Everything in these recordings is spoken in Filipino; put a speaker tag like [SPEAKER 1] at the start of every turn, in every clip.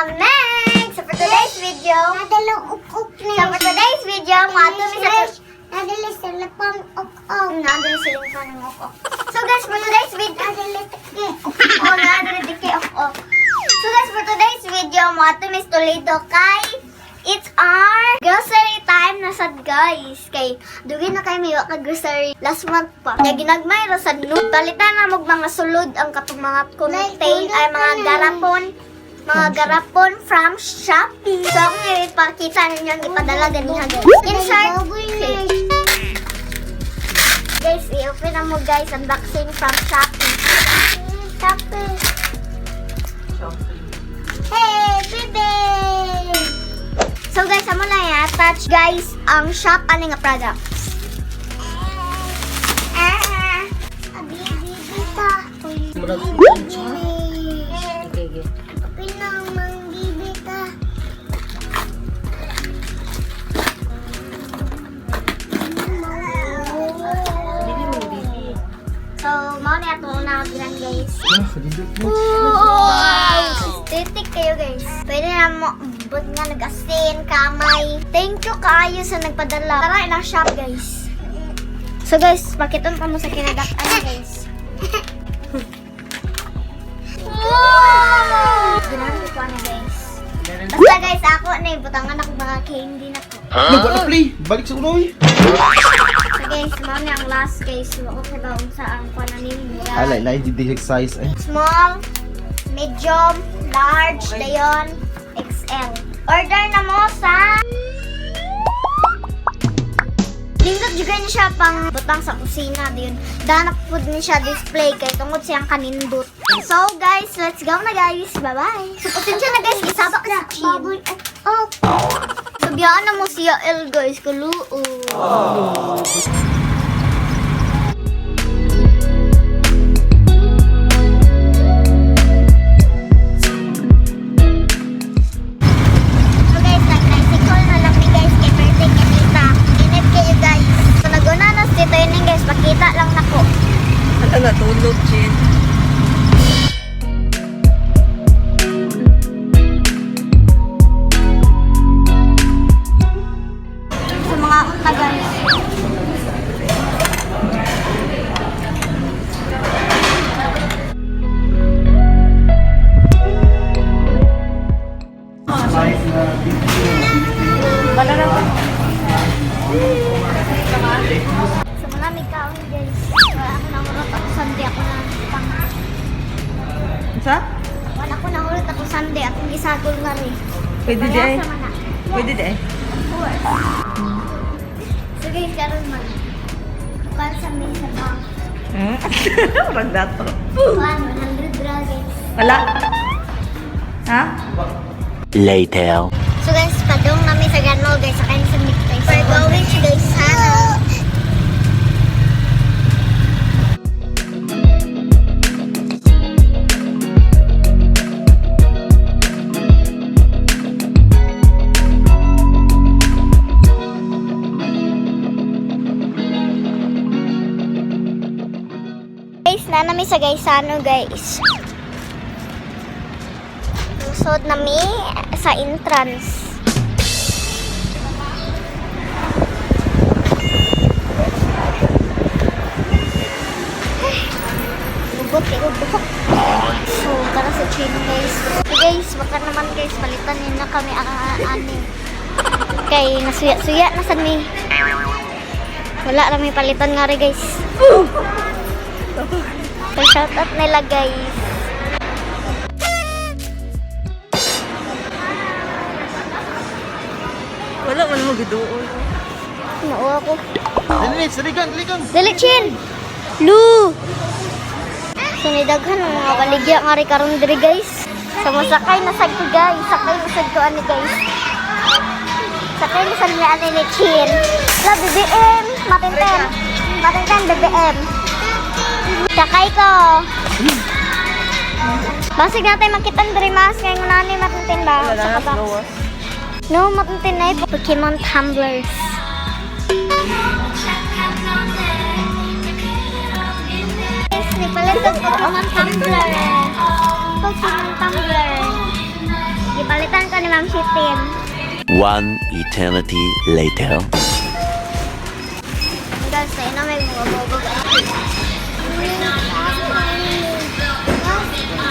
[SPEAKER 1] mga Meg! So for today's video, nadali sila pang ok-ok. Nadali sila pang ok-ok. So guys, for today's video, So guys, for today's video, mga tumis Toledo kay it's our grocery time na sad guys. Kay dugay na kay mayo ka grocery last month pa. Kaya ginagmay ra sad no. Palitan na mag mga sulod ang katong mga contain ay mga garapon from Shopee. So ako nga ipakita ninyo ang ipadala ganiha guys. Insert. Guys, i-open na mo guys unboxing from Shopee. Hey, baby! So guys, amo na ya touch guys ang shop ani nga products. Bibita. Pinang mangbibita. So, mao na ato na bilang guys. Wow! Aesthetic kayo guys. Pwede na mo but nga nag-asin, kamay. Thank you kaayo sa nagpadala. Tara, ilang shop guys. So guys, pakiton pa mo sa kinagat-an guys. Wow! Ginamit ko na guys. Basta guys, ako na ibutangan ako mga candy na ko.
[SPEAKER 2] Nagwala play! Balik sa uloy!
[SPEAKER 1] So guys, mao na ang last guys. Okay ba unsa ang pananim nila?
[SPEAKER 2] Alay, lain di size eh.
[SPEAKER 1] Small, medium, large, dayon, XL. Order na mo sa lindot juga niya siya pang butang sa kusina din. Danak po din siya display kay tungod siyang kanindot. So guys, let's go na guys. Bye-bye. So pasensya na guys, isabak na chin. Oh. Sabihan na mo siya L guys, kaluo. Pakita lang nako.
[SPEAKER 3] Ano natulog, Chin?
[SPEAKER 1] Sa mga unta guys.
[SPEAKER 3] Sa?
[SPEAKER 1] Wala ko nahulot ako Sunday at gisagol nga rin.
[SPEAKER 3] Pwede di ay. Pwede di ay.
[SPEAKER 1] So guys, karon man. Para sa may sa bank.
[SPEAKER 3] Parang dato.
[SPEAKER 1] 100 ra guys.
[SPEAKER 3] Wala. Ha?
[SPEAKER 4] Later.
[SPEAKER 1] So guys, padong namin sa ganol guys. Sa kanin sa meat guys. We're going to guys sana. Na nami sa Gaisano guys. Lusod nami sa entrance. Ubot. So, tara sa chain guys. So guys, baka naman guys, palitan nila kami ang ani. Kay nasuya-suya na sa mi. Wala kami palitan nga rin guys. So, shout out nila guys.
[SPEAKER 3] Wala man mo giduol.
[SPEAKER 1] Nauwa ko.
[SPEAKER 2] Nitch, dalikan!
[SPEAKER 1] Dali, Chin! Lu! So, nidaghan ang mga baligya nga rin karon diri guys. So, masakay na sad ko guys. Sakay na sad ko ani guys. Sakay na sad ani ni Chin. La, BBM! Matinten, BBM. Sakay ko. Basig natin makitan diri mas kay ngunani matintin ba?
[SPEAKER 3] Wala na,
[SPEAKER 1] Sa
[SPEAKER 3] slow.
[SPEAKER 1] no, matintin na Pokemon tumblers. Nipalit ang Pokemon tumbler. Pokemon tumbler. Ma'am Shitin.
[SPEAKER 4] One eternity later.
[SPEAKER 1] Guys, tayo na may mga bobog.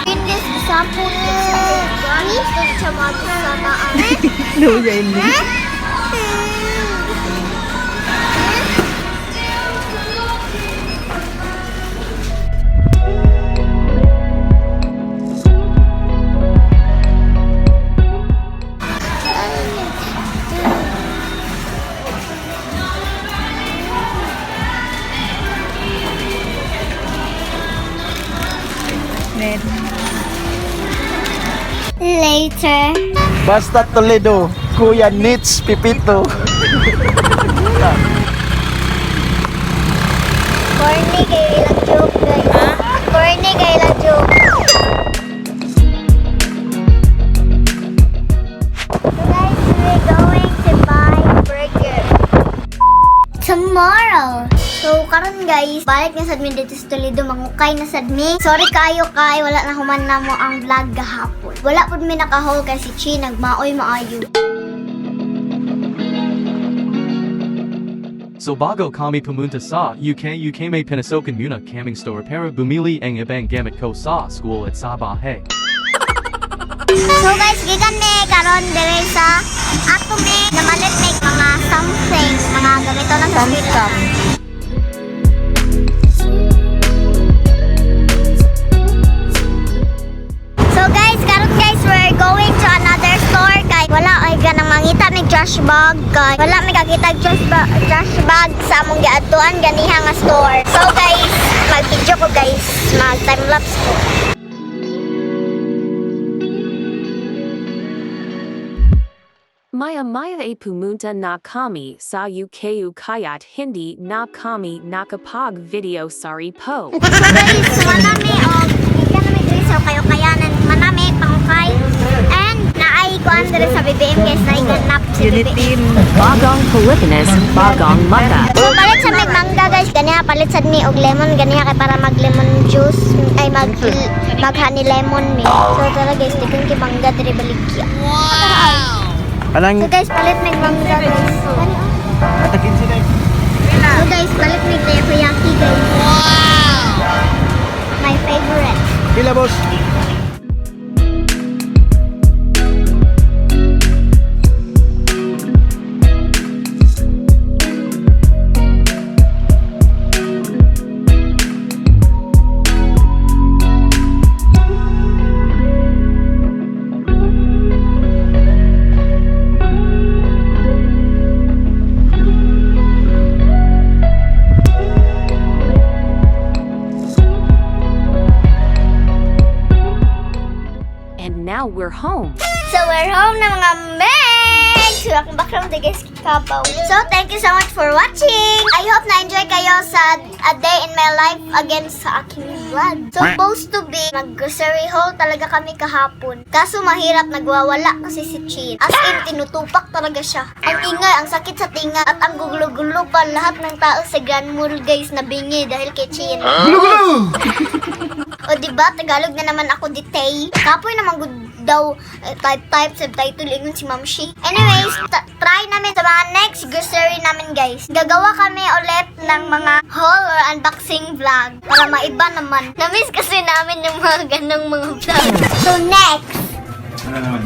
[SPEAKER 1] Hindi sa po ni sa magsamaan.
[SPEAKER 3] No, hindi.
[SPEAKER 1] Later.
[SPEAKER 2] Basta Toledo, Kuya Nitch, Pipito.
[SPEAKER 1] Corny kayo ilang joke, guys. Corny kayo ilang joke. So guys, we're going to buy burger. Tomorrow. So, karon guys, balik na sad mi dito sa Toledo, mangukay na sad mi. Sorry kayo kay wala na human na mo ang vlog gahapon. Wala pud mi nakahol kay si Chi nagmaoy maayo.
[SPEAKER 5] So bago kami pumunta sa UK may pinasokan muna kaming store para bumili ang ibang gamit ko sa school at sa bahay.
[SPEAKER 1] So guys, gikan mi karon dire sa ato mi namalit mi mga something, mga gamito lang sa
[SPEAKER 3] Tam-tam.
[SPEAKER 1] So guys, karon guys, we're going to another store kay wala ay ganang mangita mig trash bag kay wala may kakita trash bag sa among giadtuan ganiha nga store. So guys, mag-video ko guys, mag time lapse ko.
[SPEAKER 6] Maya pumunta na kami sa UKU kayat hindi na kami nakapag video sorry po.
[SPEAKER 1] So guys, manami og gikan na may diri sa kayo kayanan manami pangkay and naay ko andre sa BBM guys na iganap si BBM.
[SPEAKER 3] Unitin.
[SPEAKER 6] Bagong Pilipinas, bagong mata.
[SPEAKER 1] So palit sa may mangga guys, ganiha palit sad mi og lemon ganiha kay para mag lemon juice ay mag honey lemon mi. So tara guys, tikon ki mangga diri baligya. Wow.
[SPEAKER 2] Anang
[SPEAKER 1] So guys, palit mig mangga guys.
[SPEAKER 2] atakin sila.
[SPEAKER 1] So guys, palit mig teriyaki guys. Wow. My favorite.
[SPEAKER 2] Pila boss?
[SPEAKER 6] And now we're home.
[SPEAKER 1] So we're home na mga men! So akong background di guys kapaw. So thank you so much for watching! I hope na-enjoy kayo sa a day in my life again sa aking vlog. Supposed to be mag-grocery haul talaga kami kahapon. Kaso mahirap nagwawala kasi si Chin. As in, tinutupak talaga siya. Ang ingay, ang sakit sa tinga at ang gugulo-gulo pa lahat ng tao sa Grand Mall guys na bingi dahil kay Chin.
[SPEAKER 2] Gulo-gulo!
[SPEAKER 1] O diba, Tagalog na naman ako ditay. Kapoy naman good daw type subtitle ingon si Ma'am Shi. Anyways, try namin sa mga next grocery namin guys. Gagawa kami ulit ng mga haul or unboxing vlog para maiba naman. Namiss kasi namin yung mga ganong mga vlog. So next!
[SPEAKER 2] Ano naman?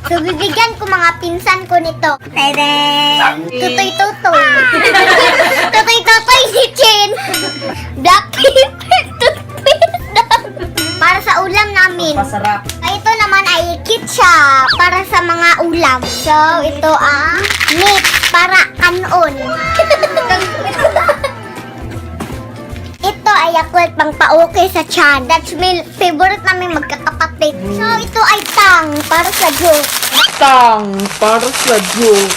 [SPEAKER 1] So bibigyan ko mga pinsan ko nito. Tadang! Tutoy-tutoy. Tutoy-tutoy si Chin. Black pepper toothpaste. Para sa ulam namin.
[SPEAKER 3] Pasarap.
[SPEAKER 1] Ito naman ay ketchup para sa mga ulam. So ito ang Nitch para kanon. Ito ay Yakult pang pauke sa tiyan. That's my favorite namin magkakapatid. So ito ay tang para sa juice.
[SPEAKER 2] Tang para sa joke.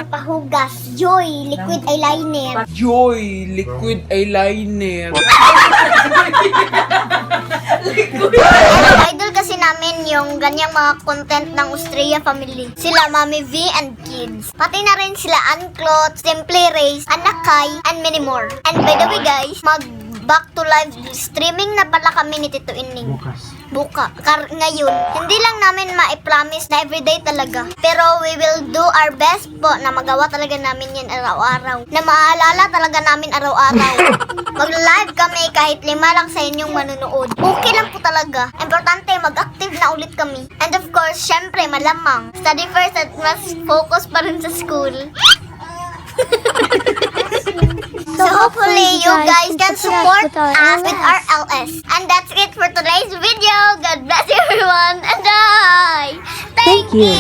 [SPEAKER 1] Pahug Hugas. Joy, liquid eyeliner.
[SPEAKER 7] Joy, liquid eyeliner.
[SPEAKER 1] Idol kasi namin yung ganyang mga content ng Australia family. Sila Mami V and Kids. Pati na rin sila Unclot, Simply Race, Anakay, and many more. And by the way guys, back to live streaming na pala kami ni Tito Ining. Ngayon, hindi lang namin ma-promise na everyday talaga. Pero we will do our best po na magawa talaga namin yan araw-araw. Na maaalala talaga namin araw-araw. Mag-live kami kahit 5 lang sa inyong manunood. Okay lang po talaga. Importante, mag-active na ulit kami. And of course, syempre, malamang. Study first at mas focus pa rin sa school. So hopefully you guys can support us with our LS. And that's it for today's video. God bless everyone and bye. Thank you.